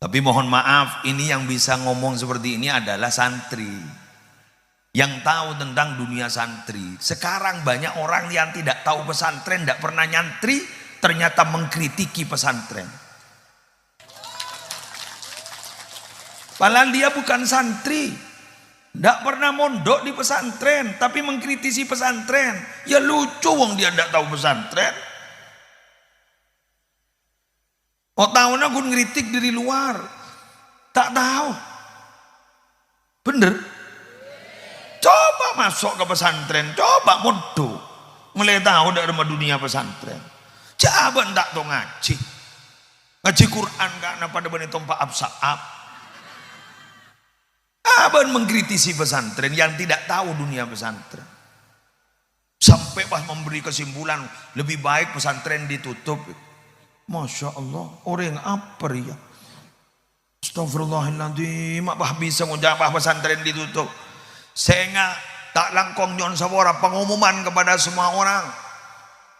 Tapi mohon maaf, ini yang bisa ngomong seperti ini adalah santri yang tahu tentang dunia santri. Sekarang banyak orang yang tidak tahu pesantren, tidak pernah nyantri, ternyata mengkritiki pesantren. Padahal dia bukan santri, tidak pernah mondok di pesantren, tapi mengkritisi pesantren. Ya lucu, wong dia tidak tahu pesantren. Oh tahu aku ngeritik dari luar, tak tahu. Bener? Coba masuk ke pesantren, coba mondok, mulai tahu dari dunia pesantren. Coba tak tahu ngaji Quran karena pada benih tompak absaab. Abang mengkritisi pesantren yang tidak tahu dunia pesantren. Sampai pas memberi kesimpulan lebih baik pesantren ditutup. Masya Allah, orang apa ya? Astagfirullahaladzim, apa bisa ngucap pesantren ditutup? Sehingga tak langkong nyon sawara pengumuman kepada semua orang.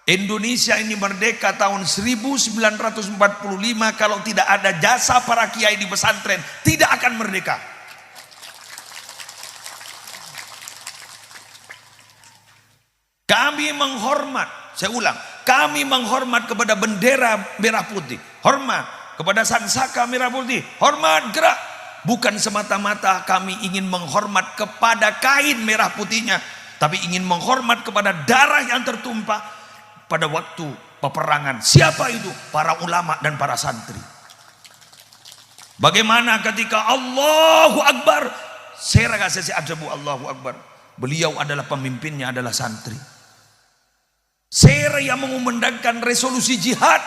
Indonesia ini merdeka tahun 1945, kalau tidak ada jasa para kiai di pesantren tidak akan merdeka. Kami menghormat, saya ulang, kami menghormat kepada bendera merah putih, hormat kepada sansaka merah putih, hormat gerak. Bukan semata-mata kami ingin menghormat kepada kain merah putihnya, tapi ingin menghormat kepada darah yang tertumpah pada waktu peperangan. Siapa itu? Para ulama dan para santri. Bagaimana ketika Allahu Akbar, saya rasa ajabu Allahu Akbar, beliau adalah pemimpinnya, adalah santri. Saya yang mengumandangkan resolusi jihad.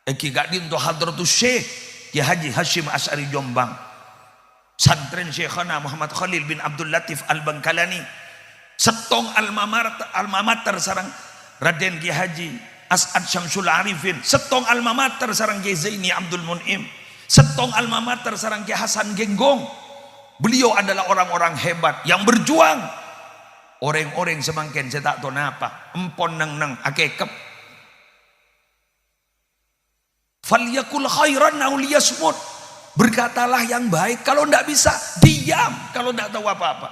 Eki gadin to hadratus Syekh Ki Haji Hashim Asy'ari Jombang, santren Syekhana Muhammad Khalil bin Abdul Latif Al-Bangkalani, setong alma mater sarang Raden Ki Haji As'ad Syamsul Arifin, setong alma mater sarang Ki Zaini Abdul Mun'im, setong alma mater sarang Ki Hasan Genggong. Beliau adalah orang-orang hebat yang berjuang. Orang-orang semangkin saya tak tahu apa, empon nang akekep. Falyakul khairan aw liyasmut. Berkatalah yang baik, kalau tidak bisa diam, kalau tidak tahu apa-apa.